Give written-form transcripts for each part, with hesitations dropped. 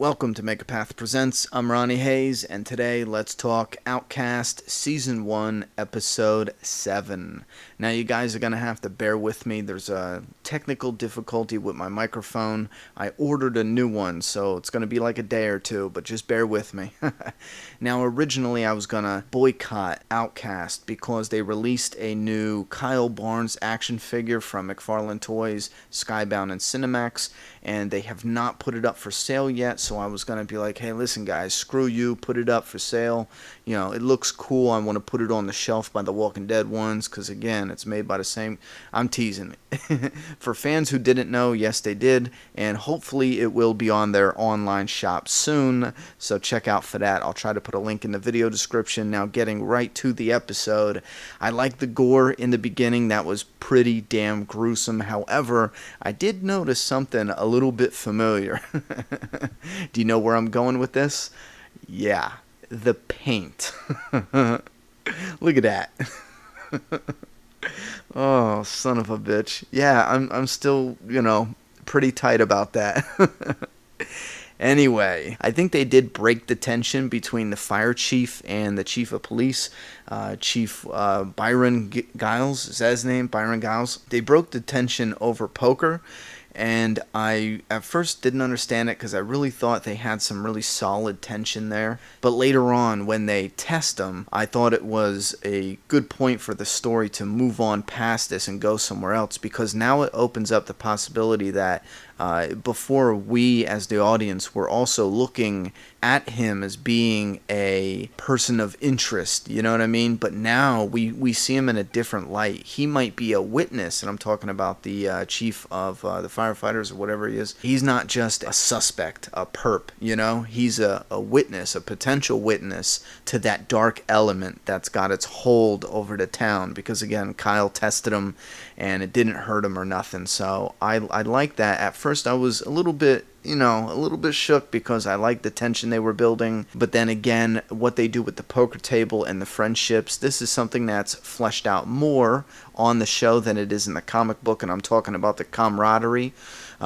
Welcome to Make a Path Presents. I'm Ronnie Hayes, and today let's talk Outcast Season 1, Episode 7. Now, you guys are going to have to bear with me. There's a technical difficulty with my microphone. I ordered a new one, so it's going to be like a day or two, but just bear with me. Now, originally I was going to boycott Outcast because they released a new Kyle Barnes action figure from McFarlane Toys, Skybound, and Cinemax, and they have not put it up for sale yet. So I was going to be like, hey, listen, guys, screw you, put it up for sale. You know, it looks cool. I want to put it on the shelf by the Walking Dead ones because, again, it's made by the same. I'm teasing. For fans who didn't know, yes, they did. And hopefully it will be on their online shop soon. So check out for that. I'll try to put a link in the video description. Now, getting right to the episode. I like the gore in the beginning. That was pretty damn gruesome. However, I did notice something a little bit familiar. Do you know where I'm going with this? Yeah, the paint. Look at that. Oh, son of a bitch. Yeah, I'm still, pretty tight about that. Anyway, I think they did break the tension between the fire chief and the chief of police, Chief Byron Giles. Is that his name? Byron Giles. They broke the tension over poker. And I at first didn't understand it because I really thought they had some really solid tension there. But later on, when they test them, I thought it was a good point for the story to move on past this and go somewhere else, because now it opens up the possibility that before we as the audience were also looking at him as being a person of interest, you know what I mean? But now we see him in a different light. He might be a witness, and I'm talking about the chief of the firefighters or whatever he is. He's not just a suspect, a perp, He's a witness, a potential witness to that dark element that's got its hold over the town, because again, Kyle tested him and it didn't hurt him or nothing. So I like that. At first I was a little bit shook because I liked the tension they were building. But then again, what they do with the poker table and the friendships, this is something that's fleshed out more on the show than it is in the comic book. And I'm talking about the camaraderie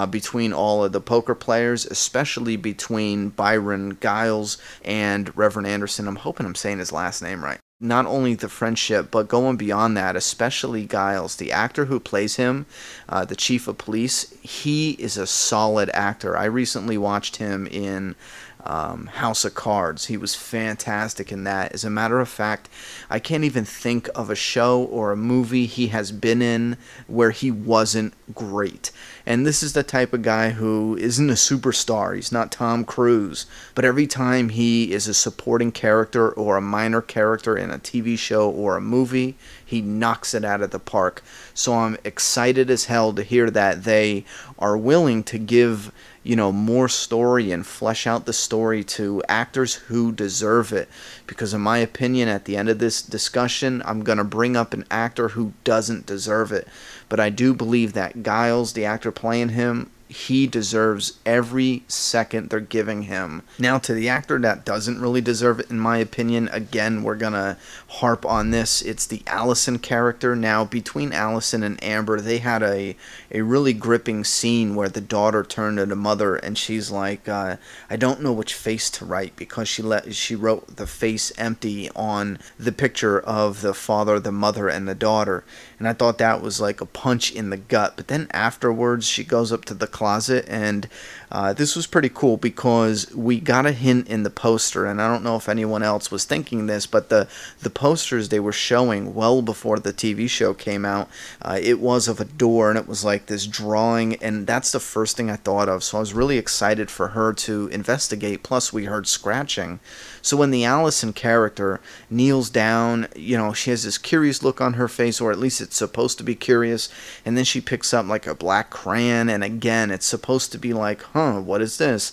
between all of the poker players, especially between Byron Giles and Reverend Anderson. I'm hoping I'm saying his last name right. Not only the friendship, but going beyond that, especially Giles, the actor who plays him, the chief of police, he is a solid actor. I recently watched him in House of Cards. He was fantastic in that. As a matter of fact, I can't even think of a show or a movie he has been in where he wasn't great. And this is the type of guy who isn't a superstar. He's not Tom Cruise. But every time he is a supporting character or a minor character in a TV show or a movie, he knocks it out of the park. So I'm excited as hell to hear that they are willing to give more story and flesh out the story to actors who deserve it. Because in my opinion, at the end of this discussion, I'm going to bring up an actor who doesn't deserve it. But I do believe that Giles, the actor playing him, he deserves every second they're giving him. Now, to the actor that doesn't really deserve it, in my opinion, again, we're going to harp on this. It's the Allison character. Now, between Allison and Amber, they had a really gripping scene where the daughter turned to the mother and she's like, I don't know which face to write, because she wrote the face empty on the picture of the father, the mother, and the daughter. And I thought that was like a punch in the gut. But then afterwards, she goes up to the closet, and this was pretty cool because we got a hint in the poster, and I don't know if anyone else was thinking this, but the posters they were showing well before the TV show came out, it was of a door, and it was like this drawing, and that's the first thing I thought of. So I was really excited for her to investigate. Plus we heard scratching. So when the Allison character kneels down, she has this curious look on her face, or at least it's supposed to be curious, and then she picks up like a black crayon, and again, it's supposed to be like, what is this?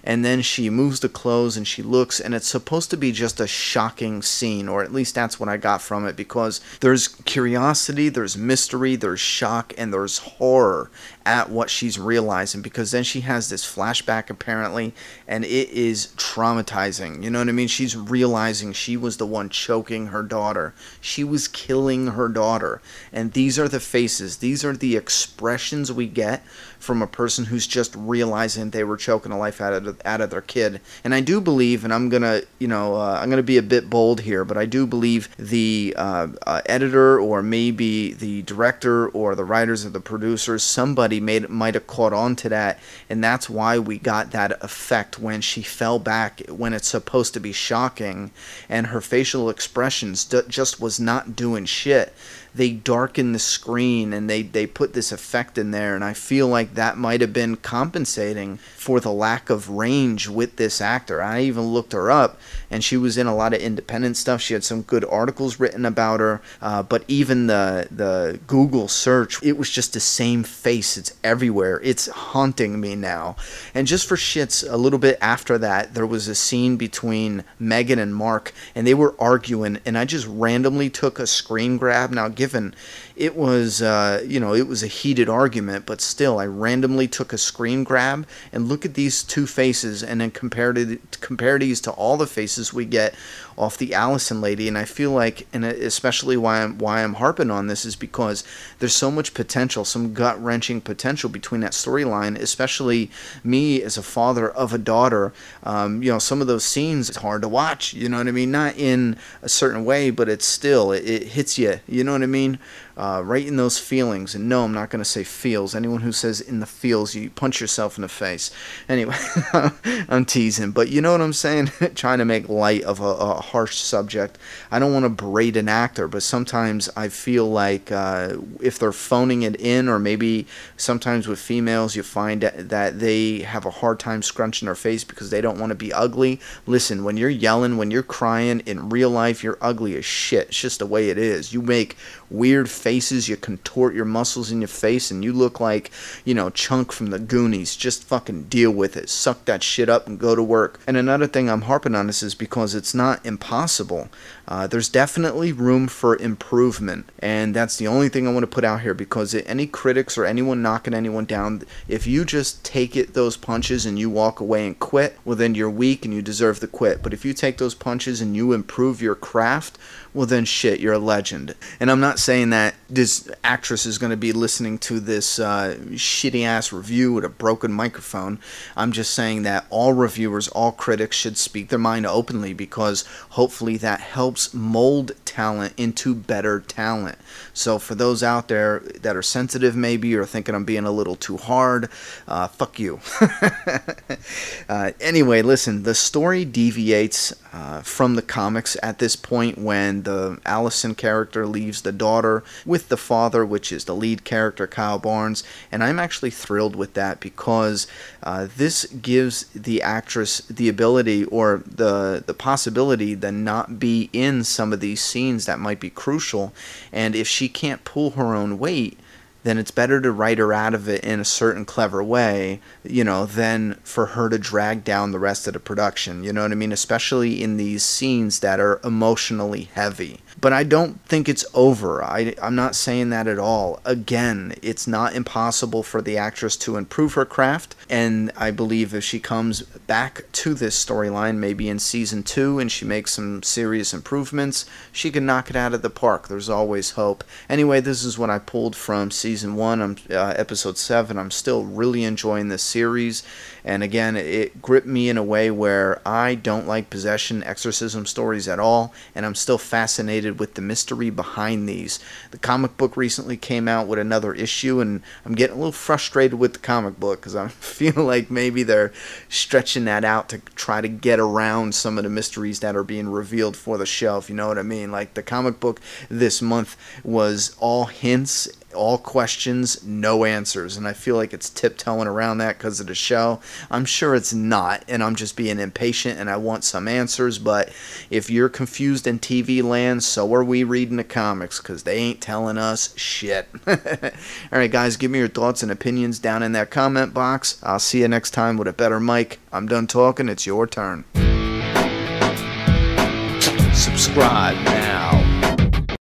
And then she moves the clothes and she looks, and it's supposed to be just a shocking scene, or at least that's what I got from it, because there's curiosity, there's mystery, there's shock, and there's horror at what she's realizing, because then she has this flashback apparently, and it is traumatizing. You know what I mean? She's realizing she was the one choking her daughter. She was killing her daughter. And these are the faces, these are the expressions we get from a person who's just realizing they were choking the life out of of their kid. And I do believe, and I'm gonna be a bit bold here, but I do believe the editor, or maybe the director, or the writers or the producers, somebody might have caught on to that, and that's why we got that effect when she fell back, when it's supposed to be shocking, and her facial expressions just was not doing shit. They darkened the screen, and they put this effect in there, and I feel like that might have been compensating for the lack of range with this actor. I even looked her up, and she was in a lot of independent stuff. She had some good articles written about her, but even the Google search, it was just the same face. It's everywhere. It's haunting me now. And just for shits, a little bit after that, there was a scene between Megan and Mark, and they were arguing, and I just randomly took a screen grab. Now, given it was it was a heated argument, but still I randomly took a screen grab and look at these two faces, and then compare these to all the faces we get off the Allison lady. And I feel like, and especially why I'm harping on this, is because there's so much potential, some gut-wrenching potential between that storyline, especially me as a father of a daughter. Some of those scenes, it's hard to watch, you know what I mean? Not in a certain way, but it's still, it hits you, you know what I mean? Right in those feelings. And no, I'm not going to say feels. Anyone who says in the feels, you punch yourself in the face. Anyway, I'm teasing, but you know what I'm saying? Trying to make light of a harsh subject. I don't want to berate an actor, but sometimes I feel like if they're phoning it in, or maybe sometimes with females you find that they have a hard time scrunching their face because they don't want to be ugly. Listen, when you're yelling, when you're crying, in real life you're ugly as shit. It's just the way it is. You make weird faces, you contort your muscles in your face, and you look like, Chunk from the Goonies. Just fucking deal with it. Suck that shit up and go to work. And another thing I'm harping on this is because it's not impossible. There's definitely room for improvement, and that's the only thing I want to put out here, because any critics or anyone knocking anyone down, if you just take those punches and you walk away and quit, well then you're weak and you deserve to quit. But if you take those punches and you improve your craft, well then shit, you're a legend. And I'm not saying that this actress is going to be listening to this shitty ass review with a broken microphone. I'm just saying that all reviewers, all critics should speak their mind openly, because hopefully that helps mold talent into better talent. So for those out there that are sensitive maybe, or thinking I'm being a little too hard, fuck you. Anyway, listen, the story deviates from the comics at this point when the Allison character leaves the daughter with the father, which is the lead character, Kyle Barnes, and I'm actually thrilled with that, because this gives the actress the ability, or the possibility, to not be in some of these scenes that might be crucial. And if she can't pull her own weight, then it's better to write her out of it in a certain clever way, than for her to drag down the rest of the production, you know what I mean? Especially in these scenes that are emotionally heavy. But I don't think it's over. I'm not saying that at all. Again, it's not impossible for the actress to improve her craft, and I believe if she comes back to this storyline, maybe in season 2, and she makes some serious improvements, she can knock it out of the park. There's always hope. Anyway, this is what I pulled from season 1, episode 7. I'm still really enjoying this series, and again, it gripped me in a way where I don't like possession, exorcism stories at all, and I'm still fascinated with the mystery behind these. The comic book recently came out with another issue, and I'm getting a little frustrated with the comic book, because I feel like maybe they're stretching that out to try to get around some of the mysteries that are being revealed for the show, if you know what I mean. Like, the comic book this month was all hints, all questions, no answers, and I feel like it's tiptoeing around that because of the show. I'm sure it's not, and I'm just being impatient and I want some answers. But if you're confused in TV land, so are we reading the comics, because they ain't telling us shit. Alright guys, give me your thoughts and opinions down in that comment box. I'll see you next time with a better mic. I'm done talking, it's your turn. Subscribe now.